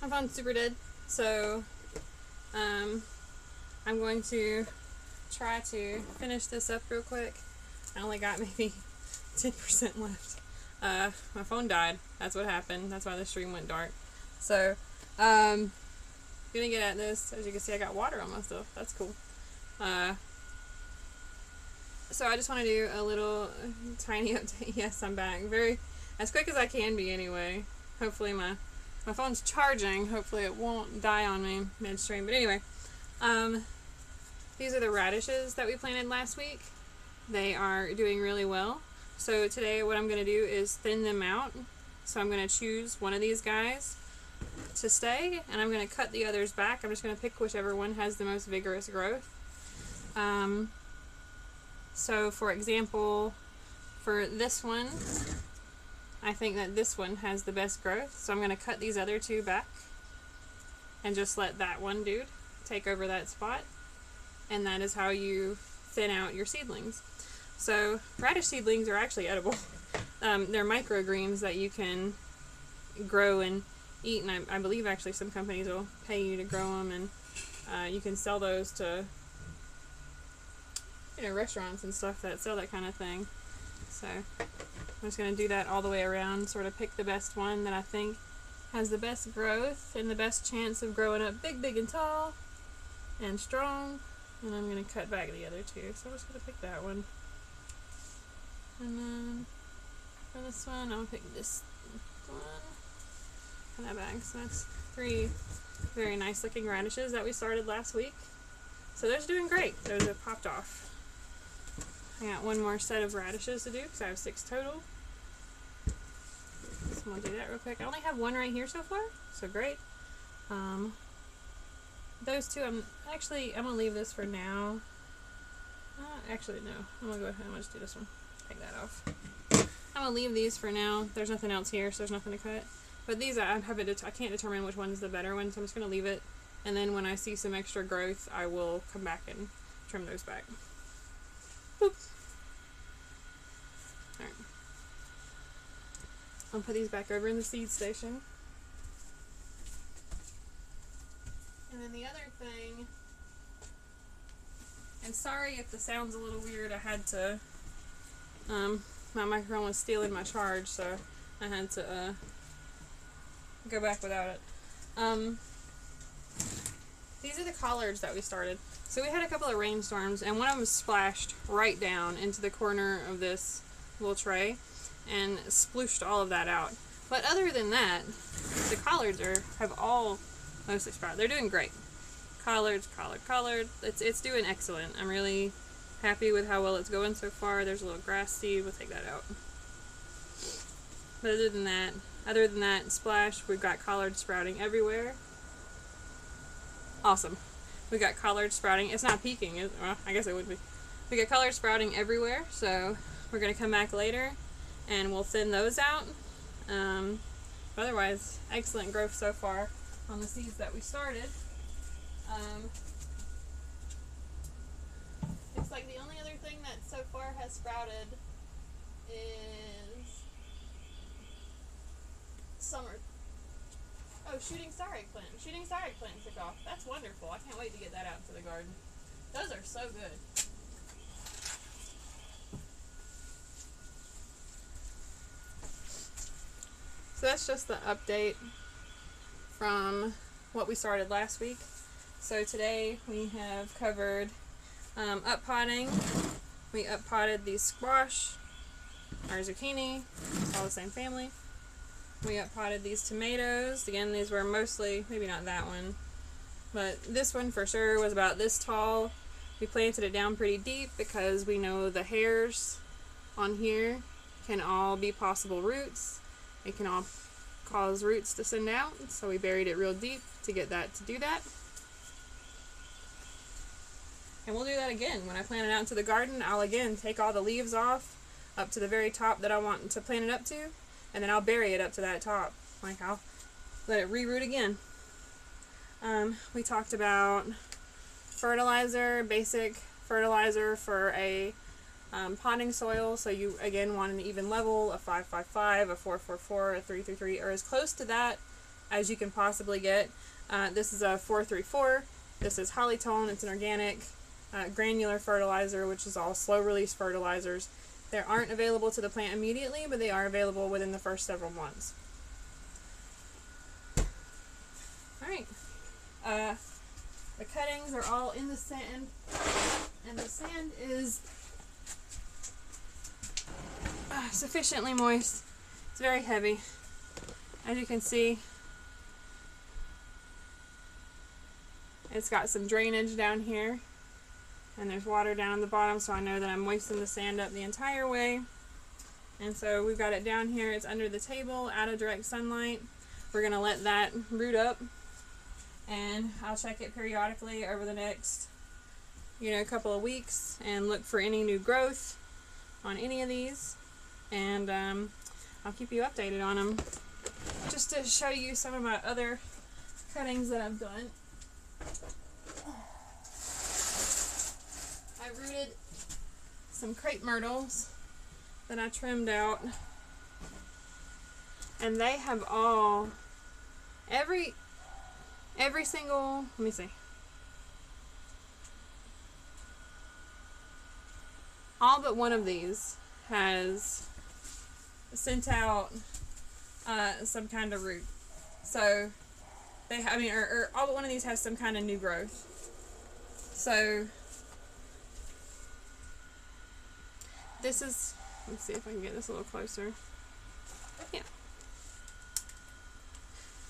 my phone's super dead, so I'm going to try to finish this up real quick. I only got maybe 10% left. My phone died. That's what happened. That's why the stream went dark. So, gonna get at this. As you can see, I got water on my stuff. That's cool. So I just want to do a little tiny update. Yes, I'm back. Very, as quick as I can be anyway. Hopefully my phone's charging. Hopefully it won't die on me midstream. But anyway, these are the radishes that we planted last week. They are doing really well. So today what I'm going to do is thin them out. So I'm going to choose one of these guys to stay, and I'm going to cut the others back. I'm just going to pick whichever one has the most vigorous growth. So for example, for this one, I think that this one has the best growth. So I'm going to cut these other two back and just let that one dude take over that spot. And that is how you thin out your seedlings. So radish seedlings are actually edible. They're microgreens that you can grow and eat, and I believe actually some companies will pay you to grow them, and you can sell those to restaurants and stuff that sell that kind of thing. So I'm just going to do that all the way around, sort of pick the best one that I think has the best growth and the best chance of growing up big and tall and strong. And I'm going to cut back the other two, so I'm just going to pick that one. And then for this one, I'll pick this one. Put that back. So that's 3 very nice looking radishes that we started last week. So those are doing great. Those have popped off. I got one more set of radishes to do because I have 6 total. So I'm going to do that real quick. I only have one right here so far, so great. Those two, I'm going to leave this for now. Actually, no. I'm going to go ahead and just do this one. Take that off. I'm going to leave these for now. There's nothing else here, so there's nothing to cut. But these, I can't determine which one's the better one, so I'm just going to leave it. And then when I see some extra growth, I will come back and trim those back. Boop. Alright. I'll put these back over in the seed station. And then the other thing, and sorry if the sound's a little weird, I had to, my microphone was stealing my charge, so I had to go back without it. These are the collards that we started. So we had a couple of rainstorms, and one of them splashed right down into the corner of this little tray and splooshed all of that out. But other than that, the collards have all mostly sprouted. They're doing great. Collard. It's doing excellent. I'm really happy with how well it's going so far. There's a little grass seed. We'll take that out. But other than that splash, we've got collards sprouting everywhere. Awesome. We got collards sprouting. It's not peaking. Well, I guess it would be. We got collards sprouting everywhere, so we're going to come back later and we'll thin those out. Otherwise, excellent growth so far on the seeds that we started. Looks like the only other thing that so far has sprouted is summer. Oh, shooting star eggplant. Shooting star eggplant took off. That's wonderful. I can't wait to get that out to the garden. Those are so good. So that's just the update from what we started last week. So today we have covered up-potting. We up-potted the squash, our zucchini, all the same family. We up-potted these tomatoes. Again, these were mostly, maybe not that one, but this one for sure was about this tall. We planted it down pretty deep because we know the hairs on here can all be possible roots. It can all cause roots to send out, so we buried it real deep to get that to do that. And we'll do that again. When I plant it out into the garden, I'll again take all the leaves off up to the very top that I want to plant it up to, and then I'll bury it up to that top. Like, I'll let it reroot again. We talked about fertilizer, basic fertilizer for a potting soil. So you again want an even level, a 5-5-5, a 4-4-4, a 3-3-3, or as close to that as you can possibly get. This is a 434. This is Hollytone. It's an organic granular fertilizer, which is all slow release fertilizers. They aren't available to the plant immediately, but they are available within the first several months. Alright, the cuttings are all in the sand, and the sand is sufficiently moist. It's very heavy, as you can see. It's got some drainage down here, and there's water down at the bottom, so I know that I'm moistening the sand up the entire way. And so we've got it down here. It's under the table, out of direct sunlight. We're going to let that root up, and I'll check it periodically over the next, couple of weeks and look for any new growth on any of these, and I'll keep you updated on them. Just to show you some of my other cuttings that I've done. I rooted some crepe myrtles that I trimmed out, and they have all, every single, let me see, all but one of these has sent out some kind of root. So they, or all but one of these has some kind of new growth. So this is, let's see if I can get this a little closer. Yeah.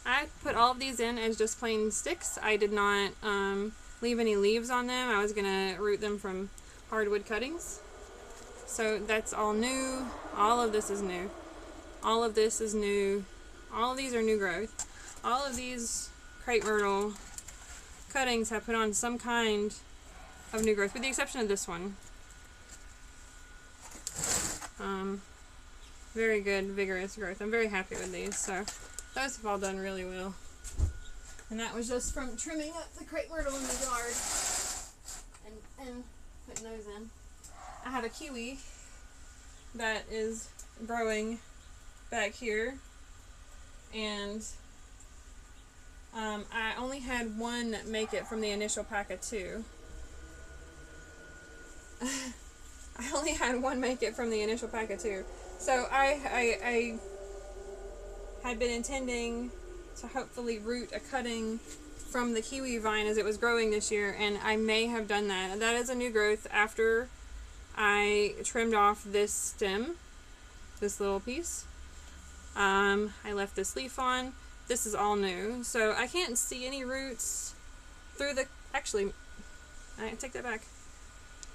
I put all of these in as just plain sticks. I did not leave any leaves on them. I was going to root them from hardwood cuttings. So that's all new. All of this is new. All of this is new. All of these are new growth. All of these crepe myrtle cuttings have put on some kind of new growth, with the exception of this one. Very good, vigorous growth. I'm very happy with these. So those have all done really well. And that was just from trimming up the crepe myrtle in the yard and putting those in. I have a kiwi that is growing back here, and I only had one make it from the initial pack of 2. I only had one make it from the initial pack of 2. So I had been intending to hopefully root a cutting from the kiwi vine as it was growing this year, and I may have done that. And that is a new growth after I trimmed off this stem, this little piece. I left this leaf on. This is all new. So I can't see any roots through the, actually, I take that back.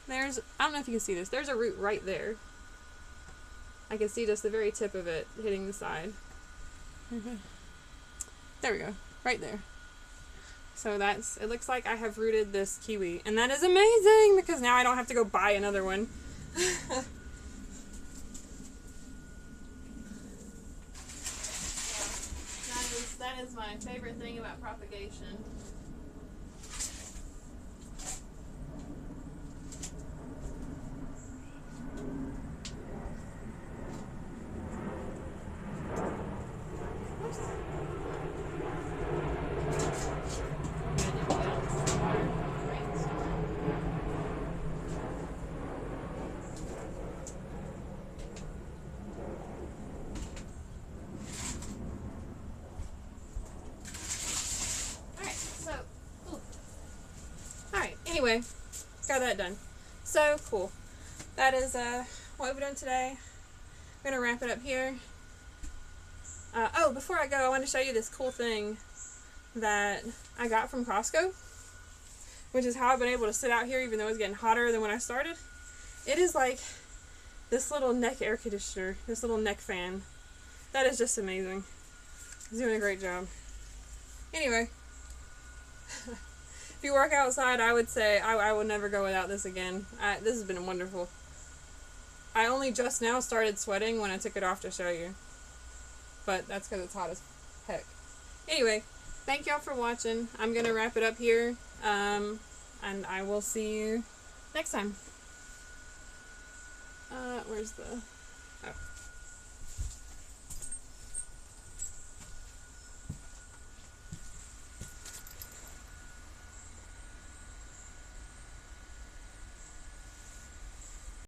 There's, I don't know if you can see this, there's a root right there. I can see just the very tip of it hitting the side. There we go, right there. So that's, it looks like I have rooted this kiwi, and that is amazing because now I don't have to go buy another one. That is my favorite thing about propagation. Anyway, got that done. So cool. That is what we've done today. I'm gonna wrap it up here. Oh, before I go, I want to show you this cool thing that I got from Costco, which is how I've been able to sit out here even though it's getting hotter than when I started. It is like this little neck air conditioner, this little neck fan. That is just amazing. It's doing a great job. Anyway. If you work outside, I would say I will never go without this again. This has been wonderful. I only just now started sweating when I took it off to show you. But that's because it's hot as heck. Anyway, thank y'all for watching. I'm going to wrap it up here. And I will see you next time. Where's the... Oh.